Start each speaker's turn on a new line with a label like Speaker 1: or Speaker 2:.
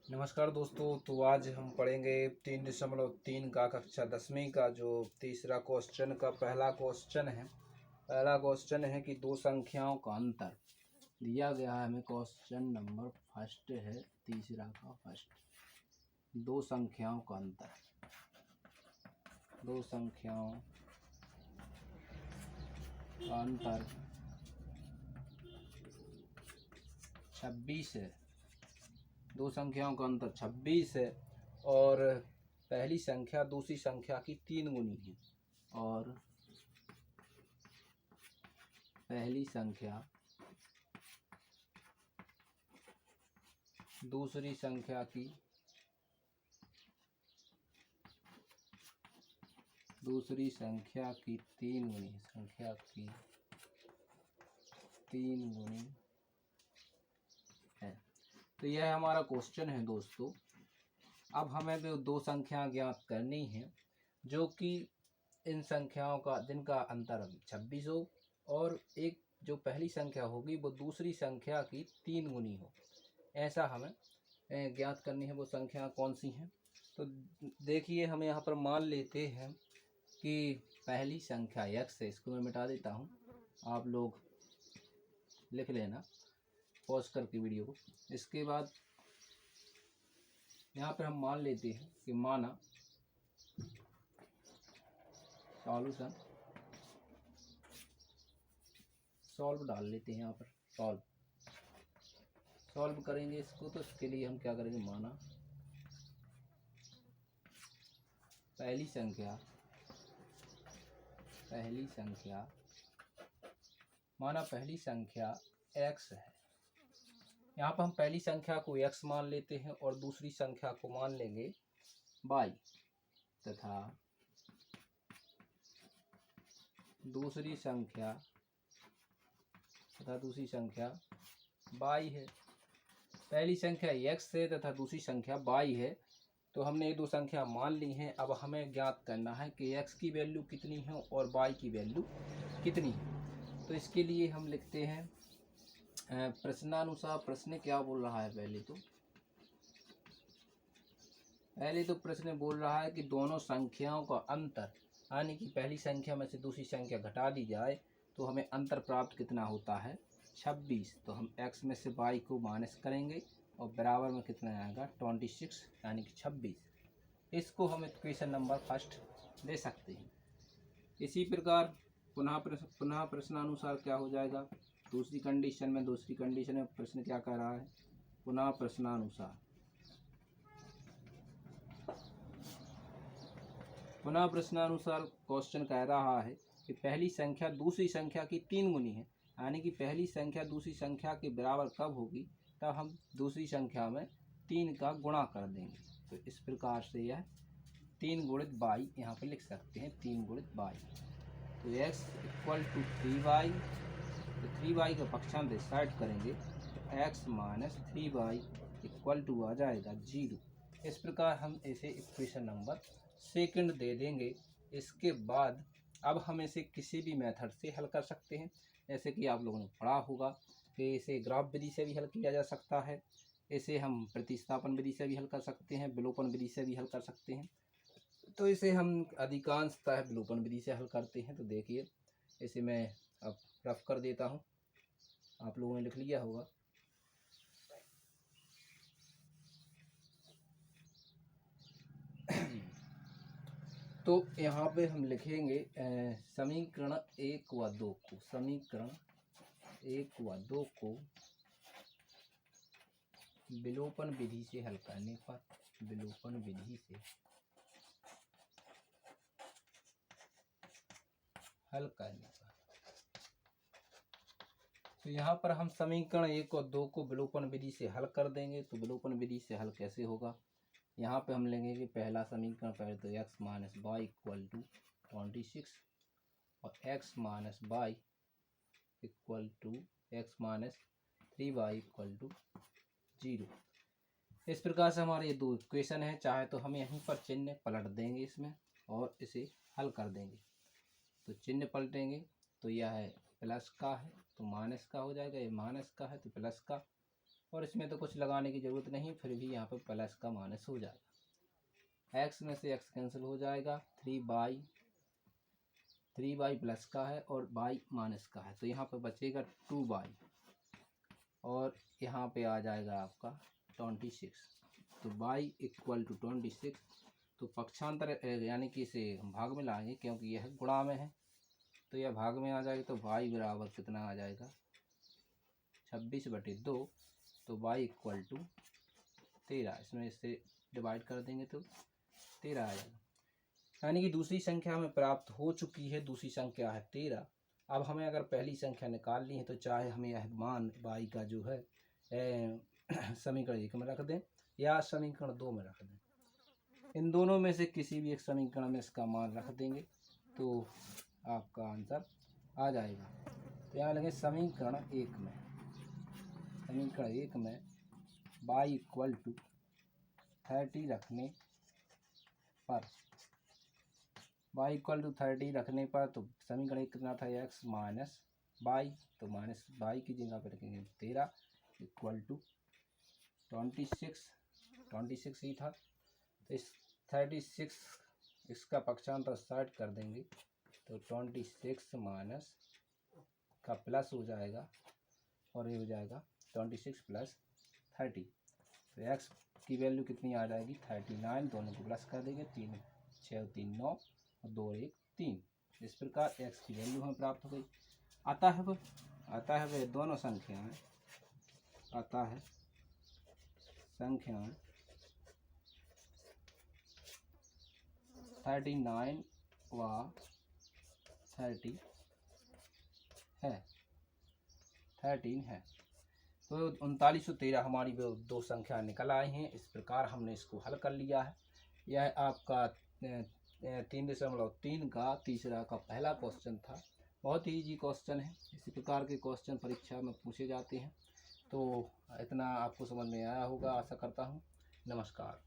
Speaker 1: नमस्कार दोस्तों। तो आज हम पढ़ेंगे 3.3 का कक्षा 10वीं का जो तीसरा क्वेश्चन का पहला क्वेश्चन है कि दो संख्याओं का अंतर दिया गया है। हमें क्वेश्चन नंबर फर्स्ट है, तीसरा का फर्स्ट। दो संख्याओं का अंतर, दो संख्याओं का अंतर 26 है। दो संख्याओं का अंतर 26 है और पहली संख्या दूसरी संख्या की 3 गुनी है और पहली संख्या दूसरी संख्या की 3 गुनी है। तो यह हमारा क्वेश्चन है दोस्तों। अब हमें भी दो संख्या ज्ञात करनी है जो कि इन संख्याओं का जिनका अंतर 26 हो और एक जो पहली संख्या होगी वो दूसरी संख्या की 3 गुनी हो। ऐसा हमें ज्ञात करनी है। वो संख्या कौन सी हैं? तो देखिए, हम यहाँ पर मान लेते हैं कि पहली संख्या x है। इसको मैं मिटा देता हूँ, आप लोग लिख लेना पॉज करके वीडियो को। इसके बाद यहाँ पर हम मान लेते हैं कि माना सॉल्व डाल लेते हैं। यहाँ पर सॉल्व करेंगे इसको। तो इसके लिए हम क्या करेंगे, माना पहली संख्या x है। यहाँ पर हम पहली संख्या को x मान लेते हैं और दूसरी संख्या को मान लेंगे y, तथा दूसरी संख्या y है। पहली संख्या x है तथा दूसरी संख्या y है। तो हमने ये दो संख्या मान ली हैं। अब हमें ज्ञात करना है कि x की वैल्यू कितनी है और y की वैल्यू कितनी है। तो इसके लिए हम लिखते हैं प्रश्नानुसार। प्रश्न क्या बोल रहा है? पहले तो प्रश्न बोल रहा है कि दोनों संख्याओं का अंतर, यानी कि पहली संख्या में से दूसरी संख्या घटा दी जाए तो हमें अंतर प्राप्त कितना होता है, 26। तो हम x में से y को माइनस करेंगे और बराबर में कितना आएगा, 26, यानी कि 26। इसको हम इक्वेशन नंबर फर्स्ट दे सकते हैं। इसी प्रकार पुनः प्रश्नानुसार क्या हो जाएगा, दूसरी कंडीशन में प्रश्न क्या कह रहा है, पुनः प्रश्नानुसार क्वेश्चन कह रहा है कि पहली संख्या दूसरी संख्या की 3 गुनी है, यानी कि पहली संख्या दूसरी संख्या के बराबर कब होगी, तब हम दूसरी संख्या में 3 का गुणा कर देंगे। तो इस प्रकार से यह 3 गुणित y यहाँ पे लिख सकते हैं, 3 गुणित y। तो x इक्वल टू 3y, तो 3y का पक्षांतर साइड करेंगे तो x minus 3y equal to आ जाएगा 0। इस प्रकार हम इसे इक्वेशन नंबर सेकंड दे देंगे। इसके बाद अब हम इसे किसी भी मेथड से हल कर सकते हैं। जैसे कि आप लोगों ने पढ़ा होगा कि इसे ग्राफ विधि से भी हल किया जा सकता है, इसे हम प्रतिस्थापन विधि से भी हल कर सकते हैं, विलोपन विधि से भी हल कर सकते हैं। तो इसे हम अधिकांशतः विलोपन विधि से हल करते हैं। तो देखिए, इसे मैं अब रफ कर देता हूँ, आप लोगों ने लिख लिया होगा। तो यहाँ पे हम लिखेंगे समीकरण 1 व 2 को विलोपन विधि से हल करने पर, तो यहाँ पर हम समीकरण 1 और 2 को विलोपन विधि से हल कर देंगे। तो विलोपन विधि से हल कैसे होगा, यहाँ पे हम लेंगे कि पहला समीकरण, पहले तो x minus Y equal to 26 और x minus Y equal to x minus 3y equal to 0। इस प्रकार से हमारे ये दो इक्वेशन है। चाहे तो हम यहीं पर चिन्ह पलट देंगे इसमें और इसे हल कर देंगे। तो चिन्ह पलटेंगे तो यह है प्लस का है तो माइनस का हो जाएगा, ये माइनस का है तो प्लस का, और इसमें तो कुछ लगाने की ज़रूरत नहीं, फिर भी यहाँ पर प्लस का माइनस हो जाएगा। एक्स में से एक्स कैंसिल हो जाएगा, 3y प्लस का है और y माइनस का है, तो यहाँ पर बचेगा 2y और यहाँ पे आ जाएगा आपका 26। तो y इक्वल टू 26, तो पक्षांतर यानी कि इसे हम भाग में लाएंगे क्योंकि यह गुणा में है, तो यह भाग में आ जाएगा। तो y बराबर कितना आ जाएगा 26/2, तो y इक्वल टू 13, इसमें इससे डिवाइड कर देंगे तो 13 आ जाएगा। यानी कि दूसरी संख्या हमें प्राप्त हो चुकी है, दूसरी संख्या है 13। अब हमें अगर पहली संख्या निकालनी है तो चाहे हमें यह मान y का जो है समीकरण 1 में रख दें या समीकरण 2 में रख दें, इन दोनों में से किसी भी एक समीकरण में इसका मान रख देंगे तो आपका आंसर आ जाएगा। तो यहाँ लगे समीकरण 1 में y इक्वल टू 30 रखने पर, y इक्वल टू 30 रखने पर तो समीकरण कितना था x माइनस y, तो माइनस y की जगह पर रखेंगे 13 इक्वल टू 26 ही था, तो इस 36 इसका पक्षांतर 60 कर देंगे तो 26 माइनस का प्लस हो जाएगा और ये हो जाएगा 26 प्लस 30, तो x की वैल्यू कितनी आ जाएगी 39, दोनों को प्लस कर देंगे, 3 6 3 9 और 2 1 3। इस प्रकार x की वैल्यू हमें प्राप्त हो गई। आता है वह दोनों संख्याएं, आता है संख्याएं 39 व 30 है, 13 है, तो 39 और 13 हमारी वो दो संख्या निकल आई हैं। इस प्रकार हमने इसको हल कर लिया है। यह आपका 3.3 का तीसरा का पहला क्वेश्चन था। बहुत ही इजी क्वेश्चन है, इसी प्रकार के क्वेश्चन परीक्षा में पूछे जाते हैं। तो इतना आपको समझ में आया होगा, आशा करता हूँ। नमस्कार।